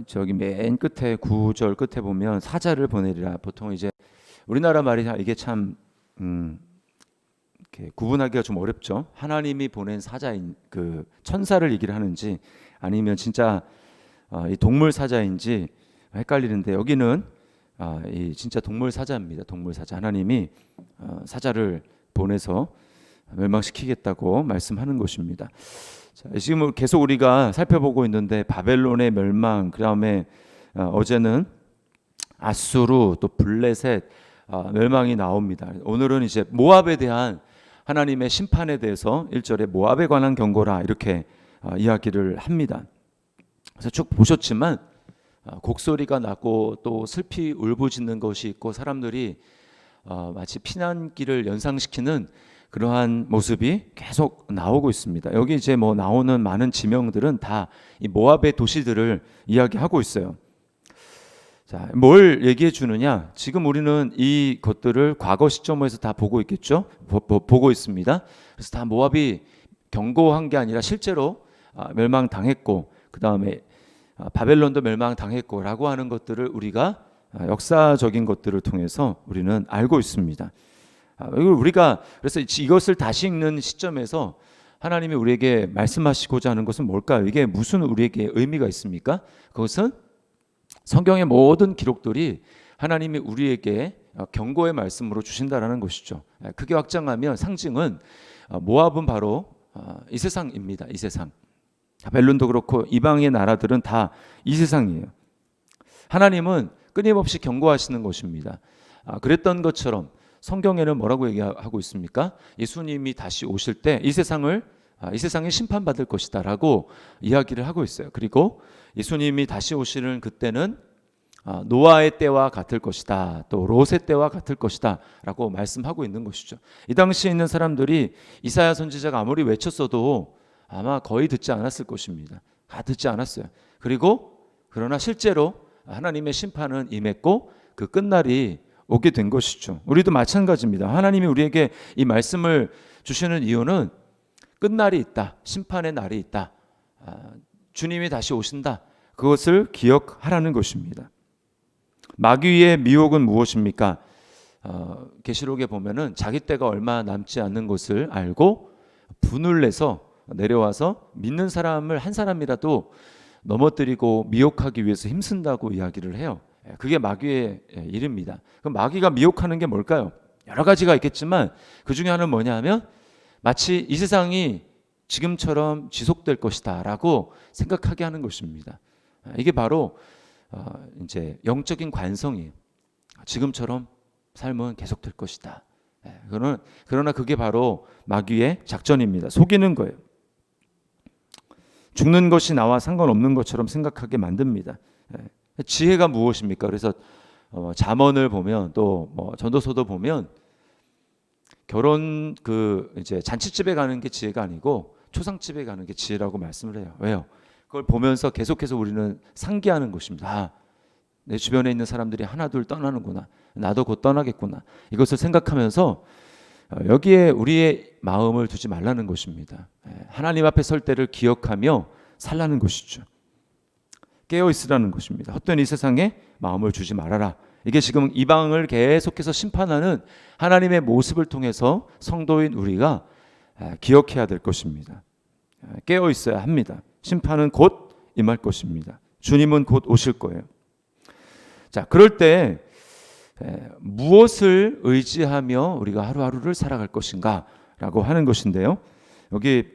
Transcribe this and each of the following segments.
저기 맨 끝에 9절 끝에 보면 사자를 보내리라. 보통 이제 우리나라 말이 이게 참 이렇게 구분하기가 좀 어렵죠. 하나님이 보낸 사자인 그 천사를 얘기를 하는지 아니면 진짜 이 동물 사자인지 헷갈리는데, 여기는 이 진짜 동물 사자입니다. 동물 사자. 하나님이 사자를 보내서 멸망시키겠다고 말씀하는 것입니다. 자, 지금 계속 우리가 살펴보고 있는데 바벨론의 멸망, 그 다음에 어제는 아수르, 또 블레셋 멸망이 나옵니다. 오늘은 이제 모압에 대한 하나님의 심판에 대해서 1절에 모압에 관한 경고라 이렇게 이야기를 합니다. 그래서 쭉 보셨지만 곡소리가 나고 또 슬피 울부짖는 것이 있고 사람들이 마치 피난길을 연상시키는 그러한 모습이 계속 나오고 있습니다. 여기 이제 뭐 나오는 많은 지명들은 다 이 모압의 도시들을 이야기하고 있어요. 자, 뭘 얘기해 주느냐? 지금 우리는 이 것들을 과거 시점에서 다 보고 있겠죠? 보고 있습니다. 그래서 다 모압이 경고한 게 아니라 실제로 멸망당했고, 그 다음에 바벨론도 멸망당했고라고 하는 것들을 우리가 역사적인 것들을 통해서 우리는 알고 있습니다. 우리가 그래서 이것을 다시 읽는 시점에서 하나님이 우리에게 말씀하시고자 하는 것은 뭘까요? 이게 무슨 우리에게 의미가 있습니까? 그것은 성경의 모든 기록들이 하나님이 우리에게 경고의 말씀으로 주신다라는 것이죠. 크게 확장하면 상징은 모압은 바로 이 세상입니다. 이 세상. 바벨론도 그렇고 이방의 나라들은 다 이 세상이에요. 하나님은 끊임없이 경고하시는 것입니다. 그랬던 것처럼 성경에는 뭐라고 얘기하고 있습니까? 예수님이 다시 오실 때 이 세상에 심판받을 것이다라고 이야기를 하고 있어요. 그리고 예수님이 다시 오시는 그때는 노아의 때와 같을 것이다, 또 롯의 때와 같을 것이다 라고 말씀하고 있는 것이죠. 이 당시에 있는 사람들이 이사야 선지자가 아무리 외쳤어도 아마 거의 듣지 않았을 것입니다. 다 듣지 않았어요. 그러나 실제로 하나님의 심판은 임했고 그 끝날이 오게 된 것이죠. 우리도 마찬가지입니다. 하나님이 우리에게 이 말씀을 주시는 이유는 끝날이 있다, 심판의 날이 있다, 주님이 다시 오신다, 그것을 기억하라는 것입니다. 마귀의 미혹은 무엇입니까? 계시록에 보면은 자기 때가 얼마 남지 않는 것을 알고 분을 내서 내려와서 믿는 사람을 한 사람이라도 넘어뜨리고 미혹하기 위해서 힘쓴다고 이야기를 해요. 그게 마귀의 일입니다. 그럼 마귀가 미혹하는 게 뭘까요? 여러 가지가 있겠지만 그 중에 하나는 뭐냐 하면 마치 이 세상이 지금처럼 지속될 것이다라고 생각하게 하는 것입니다. 이게 바로 이제 영적인 관성이에요. 지금처럼 삶은 계속될 것이다. 그러나 그게 바로 마귀의 작전입니다. 속이는 거예요. 죽는 것이 나와 상관없는 것처럼 생각하게 만듭니다. 지혜가 무엇입니까? 그래서 잠언을 보면 또 전도서도 보면 결혼 이제 잔치집에 가는 게 지혜가 아니고 초상집에 가는 게 지혜라고 말씀을 해요. 왜요? 그걸 보면서 계속해서 우리는 상기하는 것입니다. 내 주변에 있는 사람들이 하나둘 떠나는구나. 나도 곧 떠나겠구나. 이것을 생각하면서 여기에 우리의 마음을 두지 말라는 것입니다. 하나님 앞에 설 때를 기억하며 살라는 것이죠. 깨어 있으라는 것입니다. 헛된 이 세상에 마음을 주지 말아라. 이게 지금 이방을 계속해서 심판하는 하나님의 모습을 통해서 성도인 우리가 기억해야 될 것입니다. 깨어 있어야 합니다. 심판은 곧 임할 것입니다. 주님은 곧 오실 거예요. 자, 그럴 때 무엇을 의지하며 우리가 하루하루를 살아갈 것인가 라고 하는 것인데요, 여기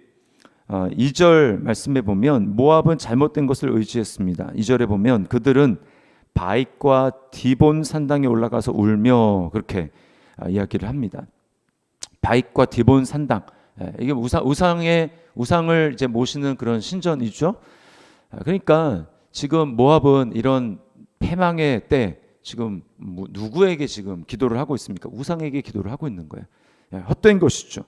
2절 말씀에 보면 모압은 잘못된 것을 의지했습니다. 2절에 보면 그들은 바익과 디본 산당에 올라가서 울며, 그렇게 이야기를 합니다. 바익과 디본 산당, 이게 우상을 이제 모시는 그런 신전이죠. 그러니까 지금 모압은 이런 패망의 때 지금 누구에게 지금 기도를 하고 있습니까? 우상에게 기도를 하고 있는 거예요. 헛된 것이죠.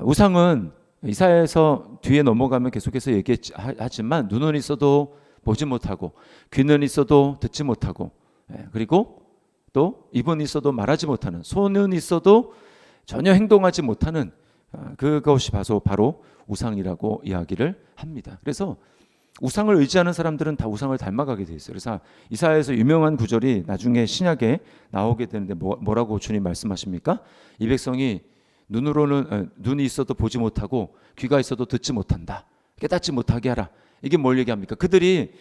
우상은 이사야에서 뒤에 넘어가면 계속해서 얘기하지만 눈은 있어도 보지 못하고 귀는 있어도 듣지 못하고, 그리고 또 입은 있어도 말하지 못하는, 손은 있어도 전혀 행동하지 못하는 그것이 바로 우상이라고 이야기를 합니다. 그래서 우상을 의지하는 사람들은 다 우상을 닮아가게 돼 있어요. 그래서 이사야에서 유명한 구절이 나중에 신약에 나오게 되는데 뭐라고 주님 말씀하십니까? 이 백성이 눈이 있어도 보지 못하고 귀가 있어도 듣지 못한다. 깨닫지 못하게 하라. 이게 뭘 얘기합니까? 그들이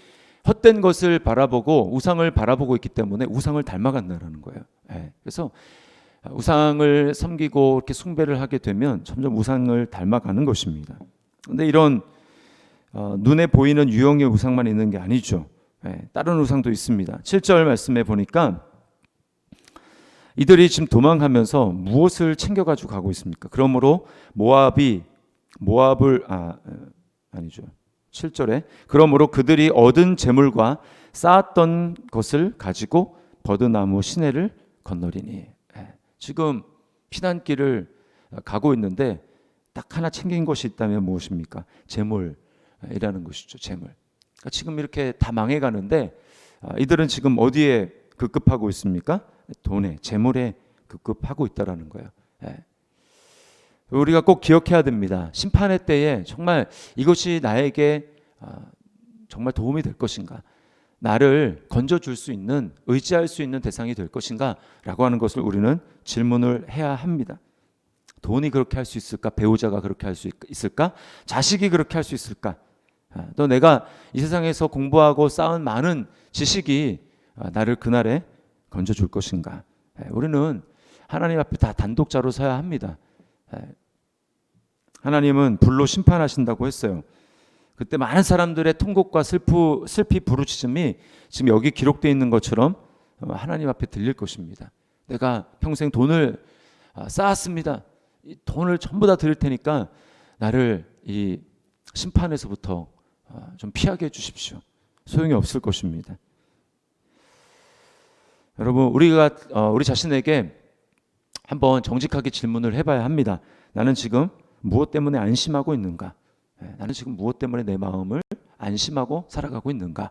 헛된 것을 바라보고 우상을 바라보고 있기 때문에 우상을 닮아간다는 거예요. 그래서 우상을 섬기고 이렇게 숭배를 하게 되면 점점 우상을 닮아가는 것입니다. 그런데 이런 눈에 보이는 유형의 우상만 있는 게 아니죠. 다른 우상도 있습니다. 7절 말씀에 보니까 이들이 지금 도망하면서 무엇을 챙겨가지고 가고 있습니까? 그러므로 모압을 아니죠. 7절에 그러므로 그들이 얻은 재물과 쌓았던 것을 가지고 버드나무 시내를 건너리니. 지금 피난길을 가고 있는데 딱 하나 챙긴 것이 있다면 무엇입니까? 재물이라는 것이죠. 재물. 그러니까 지금 이렇게 다 망해가는데 이들은 지금 어디에 급급하고 있습니까? 돈에, 재물에 급급하고 있다라는 거예요. 우리가 꼭 기억해야 됩니다. 심판의 때에 정말 이것이 나에게 정말 도움이 될 것인가, 나를 건져줄 수 있는, 의지할 수 있는 대상이 될 것인가 라고 하는 것을 우리는 질문을 해야 합니다. 돈이 그렇게 할 수 있을까? 배우자가 그렇게 할 수 있을까? 자식이 그렇게 할 수 있을까? 또 내가 이 세상에서 공부하고 쌓은 많은 지식이 나를 그날에 건져줄 것인가? 우리는 하나님 앞에 다 단독자로 서야 합니다. 하나님은 불로 심판하신다고 했어요. 그때 많은 사람들의 통곡과 슬피 부르짖음이 지금 여기 기록되어 있는 것처럼 하나님 앞에 들릴 것입니다. 내가 평생 돈을 쌓았습니다. 이 돈을 전부 다 드릴 테니까 나를 이 심판에서부터 좀 피하게 해주십시오. 소용이 없을 것입니다. 여러분, 우리 자신에게 한번 정직하게 질문을 해봐야 합니다. 나는 지금 무엇 때문에 안심하고 있는가? 나는 지금 무엇 때문에 내 마음을 안심하고 살아가고 있는가?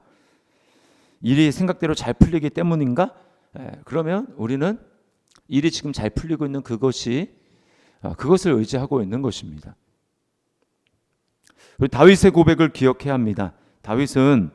일이 생각대로 잘 풀리기 때문인가? 그러면 우리는 일이 지금 잘 풀리고 있는 그것을 의지하고 있는 것입니다. 우리 다윗의 고백을 기억해야 합니다. 다윗은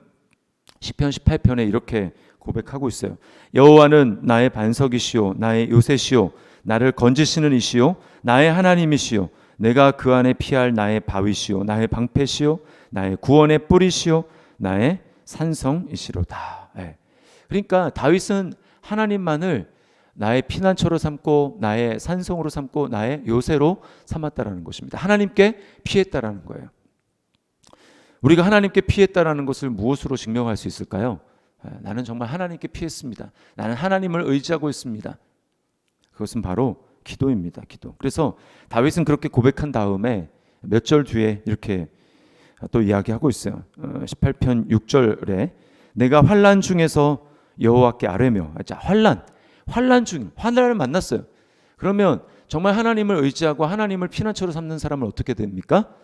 시편 18편에 이렇게 고백하고 있어요. 여호와는 나의 반석이시오, 나의 요새시오, 나를 건지시는 이시오, 나의 하나님이시오, 내가 그 안에 피할 나의 바위시오, 나의 방패시오, 나의 구원의 뿌리시오, 나의 산성이시로다. 그러니까 다윗은 하나님만을 나의 피난처로 삼고 나의 산성으로 삼고 나의 요새로 삼았다라는 것입니다. 하나님께 피했다라는 거예요. 우리가 하나님께 피했다라는 것을 무엇으로 증명할 수 있을까요? 나는 정말 하나님께 피했습니다. 나는 하나님을 의지하고 있습니다. 그것은 바로 기도입니다. 기도. 그래서 다윗은 그렇게 고백한 다음에 몇 절 뒤에 이렇게 또 이야기하고 있어요. 18편 6절에 내가 환난 중에서 여호와께 아뢰며, 환난 중, 환난을 만났어요. 그러면 정말 하나님을 의지하고 하나님을 피난처로 삼는 사람은 어떻게 됩니까?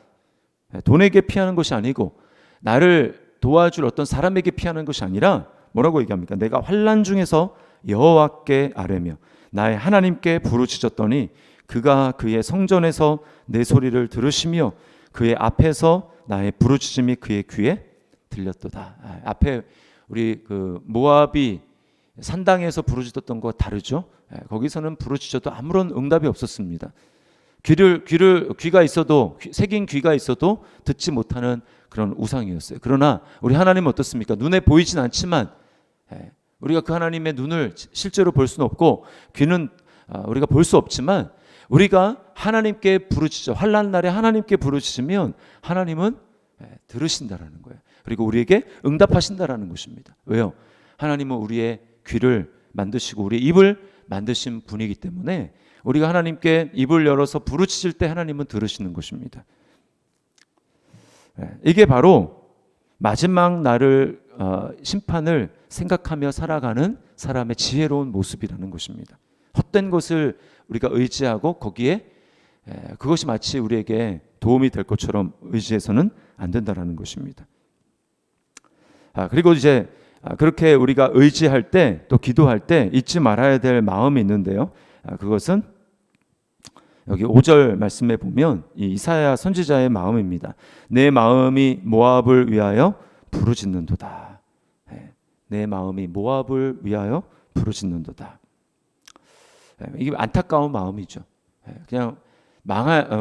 돈에게 피하는 것이 아니고 나를 도와줄 어떤 사람에게 피하는 것이 아니라 뭐라고 얘기합니까? 내가 환난 중에서 여호와께 아뢰며 나의 하나님께 부르짖었더니 그가 그의 성전에서 내 소리를 들으시며 그의 앞에서 나의 부르짖음이 그의 귀에 들렸도다. 앞에 우리 그 모압이 산당에서 부르짖었던 거 다르죠? 거기서는 부르짖어도 아무런 응답이 없었습니다. 귀가 있어도, 새긴 귀가 있어도 듣지 못하는 그런 우상이었어요. 그러나 우리 하나님은 어떻습니까? 눈에 보이진 않지만 우리가 그 하나님의 눈을 실제로 볼 수는 없고 귀는 우리가 볼 수 없지만 우리가 하나님께 부르짖어, 환난 날에 하나님께 부르짖으면 하나님은 들으신다라는 거예요. 그리고 우리에게 응답하신다라는 것입니다. 왜요? 하나님은 우리의 귀를 만드시고 우리의 입을 만드신 분이기 때문에 우리가 하나님께 입을 열어서 부르짖을 때 하나님은 들으시는 것입니다. 이게 바로 마지막 날을 심판을 생각하며 살아가는 사람의 지혜로운 모습이라는 것입니다. 헛된 것을 우리가 의지하고 거기에 그것이 마치 우리에게 도움이 될 것처럼 의지해서는 안 된다라는 것입니다. 그리고 이제 그렇게 우리가 의지할 때 또 기도할 때 잊지 말아야 될 마음이 있는데요. 그것은 여기 5절 말씀에 보면 이 이사야 선지자의 마음입니다. 내 마음이 모압을 위하여 부르짖는도다. 내 마음이 모압을 위하여 부르짖는도다. 이게 안타까운 마음이죠. 그냥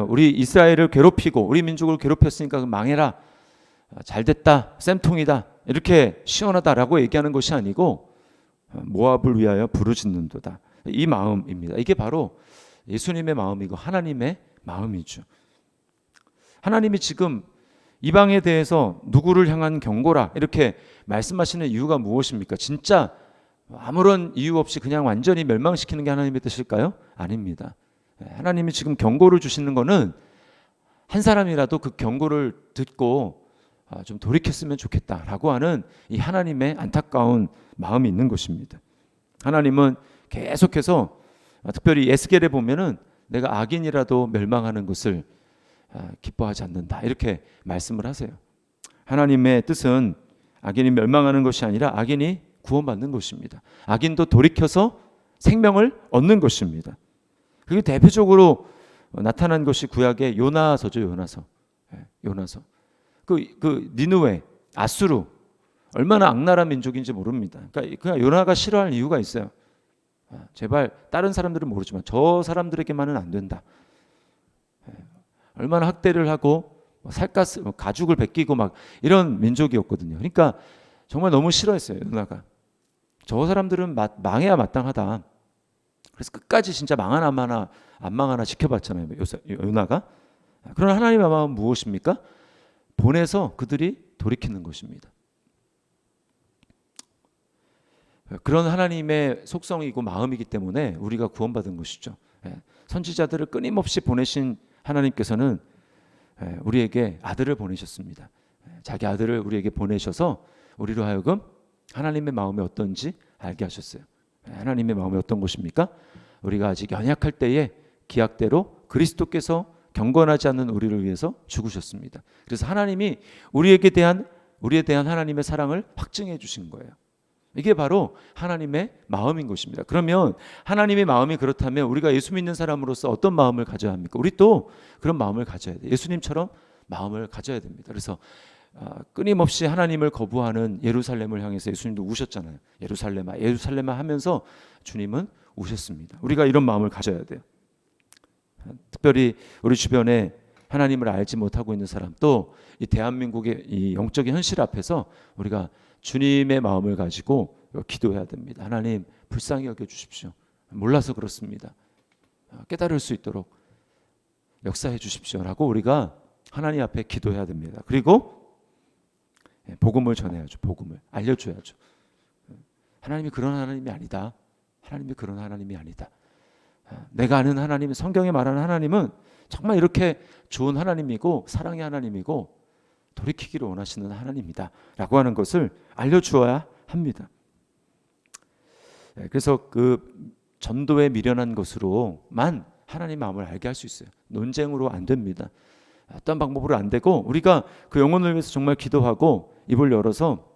우리 이스라엘을 괴롭히고 우리 민족을 괴롭혔으니까 망해라, 잘됐다, 쌤통이다, 이렇게 시원하다라고 얘기하는 것이 아니고 모압을 위하여 부르짖는도다. 이 마음입니다. 이게 바로 예수님의 마음이고 하나님의 마음이죠. 하나님이 지금 이방에 대해서 누구를 향한 경고라 이렇게 말씀하시는 이유가 무엇입니까? 진짜 아무런 이유 없이 그냥 완전히 멸망시키는 게 하나님의 뜻일까요? 아닙니다. 하나님이 지금 경고를 주시는 것은 한 사람이라도 그 경고를 듣고 좀 돌이켰으면 좋겠다라고 하는 이 하나님의 안타까운 마음이 있는 것입니다. 하나님은 계속해서 특별히 에스겔에 보면은 내가 악인이라도 멸망하는 것을 기뻐하지 않는다 이렇게 말씀을 하세요. 하나님의 뜻은 악인이 멸망하는 것이 아니라 악인이 구원받는 것입니다. 악인도 돌이켜서 생명을 얻는 것입니다. 그게 대표적으로 나타난 것이 구약의 요나서죠. 요나서. 그 니느웨, 아수르 얼마나 악랄한 민족인지 모릅니다. 그러니까 요나가 싫어할 이유가 있어요. 제발 다른 사람들은 모르지만 저 사람들에게만은 안 된다. 얼마나 학대를 하고 살갗 가죽을 벗기고 막 이런 민족이었거든요. 그러니까 정말 너무 싫어했어요. 요나가. 저 사람들은 망해야 마땅하다. 그래서 끝까지 진짜 망하나 안 망하나 지켜봤잖아요. 요나가. 그러나 하나님의 마음은 무엇입니까? 보내서 그들이 돌이키는 것입니다. 그런 하나님의 속성이고 마음이기 때문에 우리가 구원받은 것이죠. 선지자들을 끊임없이 보내신 하나님께서는 우리에게 아들을 보내셨습니다. 자기 아들을 우리에게 보내셔서 우리로 하여금 하나님의 마음이 어떤지 알게 하셨어요. 하나님의 마음이 어떤 것입니까? 우리가 아직 연약할 때에 기약대로 그리스도께서 경건하지 않는 우리를 위해서 죽으셨습니다. 그래서 하나님이 우리에 대한 하나님의 사랑을 확증해 주신 거예요. 이게 바로 하나님의 마음인 것입니다. 그러면 하나님의 마음이 그렇다면 우리가 예수 믿는 사람으로서 어떤 마음을 가져야 합니까? 우리 또 그런 마음을 가져야 돼요. 예수님처럼 마음을 가져야 됩니다. 그래서 끊임없이 하나님을 거부하는 예루살렘을 향해서 예수님도 우셨잖아요. 예루살렘아 하면서 주님은 우셨습니다. 우리가 이런 마음을 가져야 돼요. 특별히 우리 주변에 하나님을 알지 못하고 있는 사람, 또 이 대한민국의 이 영적인 현실 앞에서 우리가 주님의 마음을 가지고 기도해야 됩니다. 하나님 불쌍히 여겨주십시오. 몰라서 그렇습니다. 깨달을 수 있도록 역사해 주십시오라고 우리가 하나님 앞에 기도해야 됩니다. 그리고 복음을 전해야죠. 복음을 알려줘야죠. 하나님이 그런 하나님이 아니다. 하나님이 그런 하나님이 아니다. 내가 아는 하나님, 성경에 말하는 하나님은 정말 이렇게 좋은 하나님이고 사랑의 하나님이고 돌이키기를 원하시는 하나님이다 라고 하는 것을 알려주어야 합니다. 그래서 그 전도에 미련한 것으로만 하나님 마음을 알게 할 수 있어요. 논쟁으로 안 됩니다. 어떤 방법으로 안 되고 우리가 그 영혼을 위해서 정말 기도하고 입을 열어서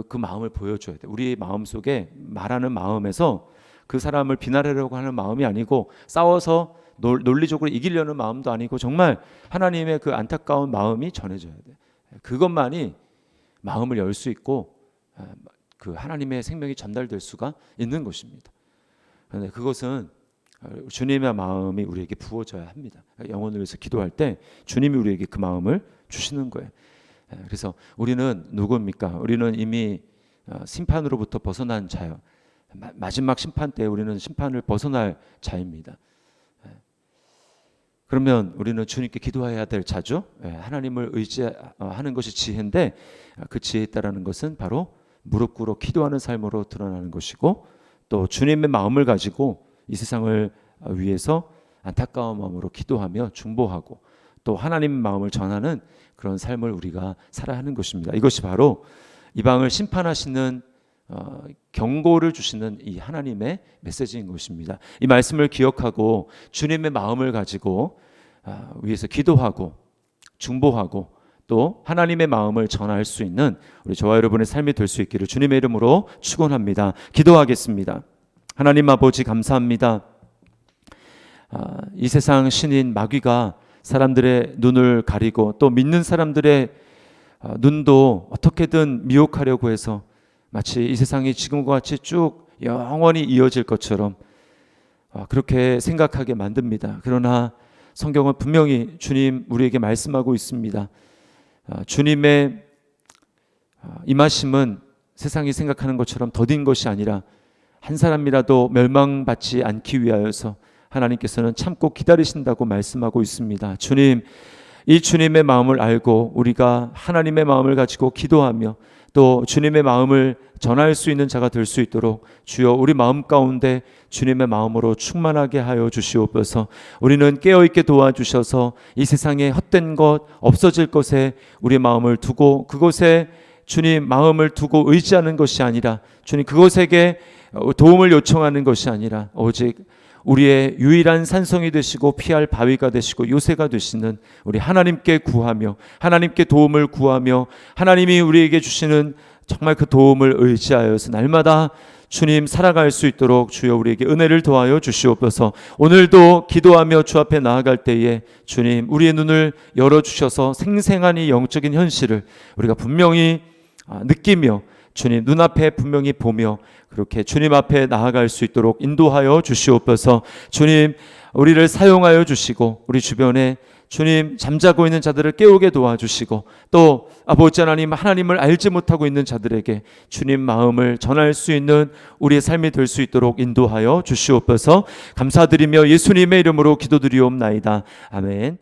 그 마음을 보여줘야 돼요. 우리 마음속에 말하는 마음에서 그 사람을 비난하려고 하는 마음이 아니고 싸워서 논리적으로 이기려는 마음도 아니고 정말 하나님의 그 안타까운 마음이 전해져야 돼요. 그것만이 마음을 열 수 있고 그 하나님의 생명이 전달될 수가 있는 것입니다. 그런데 그것은 주님의 마음이 우리에게 부어져야 합니다. 영혼을 위해서 기도할 때 주님이 우리에게 그 마음을 주시는 거예요. 그래서 우리는 누구입니까? 우리는 이미 심판으로부터 벗어난 자요. 마지막 심판 때 우리는 심판을 벗어날 자입니다. 그러면 우리는 주님께 기도해야 될 자죠. 하나님을 의지하는 것이 지혜인데 그 지혜에 따르는 것은 바로 무릎 꿇어 기도하는 삶으로 드러나는 것이고 또 주님의 마음을 가지고 이 세상을 위해서 안타까운 마음으로 기도하며 중보하고 또 하나님의 마음을 전하는 그런 삶을 우리가 살아야 하는 것입니다. 이것이 바로 이방을 심판하시는 경고를 주시는 이 하나님의 메시지인 것입니다. 이 말씀을 기억하고 주님의 마음을 가지고 위해서 기도하고 중보하고 또 하나님의 마음을 전할 수 있는 우리 저와 여러분의 삶이 될 수 있기를 주님의 이름으로 축원합니다. 기도하겠습니다. 하나님 아버지 감사합니다. 이 세상 신인 마귀가 사람들의 눈을 가리고 또 믿는 사람들의 눈도 어떻게든 미혹하려고 해서 마치 이 세상이 지금과 같이 쭉 영원히 이어질 것처럼 그렇게 생각하게 만듭니다. 그러나 성경은 분명히 주님 우리에게 말씀하고 있습니다. 주님의 임하심은 세상이 생각하는 것처럼 더딘 것이 아니라 한 사람이라도 멸망받지 않기 위하여서 하나님께서는 참고 기다리신다고 말씀하고 있습니다. 주님, 이 주님의 마음을 알고 우리가 하나님의 마음을 가지고 기도하며 또 주님의 마음을 전할 수 있는 자가 될 수 있도록 주여 우리 마음 가운데 주님의 마음으로 충만하게 하여 주시옵소서. 우리는 깨어있게 도와주셔서 이 세상에 헛된 것, 없어질 것에 우리 마음을 두고 그곳에 주님 마음을 두고 의지하는 것이 아니라 주님 그것에게 도움을 요청하는 것이 아니라 오직 우리의 유일한 산성이 되시고 피할 바위가 되시고 요새가 되시는 우리 하나님께 구하며 하나님께 도움을 구하며 하나님이 우리에게 주시는 정말 그 도움을 의지하여서 날마다 주님 살아갈 수 있도록 주여 우리에게 은혜를 더하여 주시옵소서. 오늘도 기도하며 주 앞에 나아갈 때에 주님 우리의 눈을 열어주셔서 생생한 이 영적인 현실을 우리가 분명히 느끼며 주님 눈앞에 분명히 보며 그렇게 주님 앞에 나아갈 수 있도록 인도하여 주시옵소서. 주님 우리를 사용하여 주시고 우리 주변에 주님 잠자고 있는 자들을 깨우게 도와주시고 또 아버지 하나님 하나님을 알지 못하고 있는 자들에게 주님 마음을 전할 수 있는 우리의 삶이 될 수 있도록 인도하여 주시옵소서. 감사드리며 예수님의 이름으로 기도드리옵나이다. 아멘.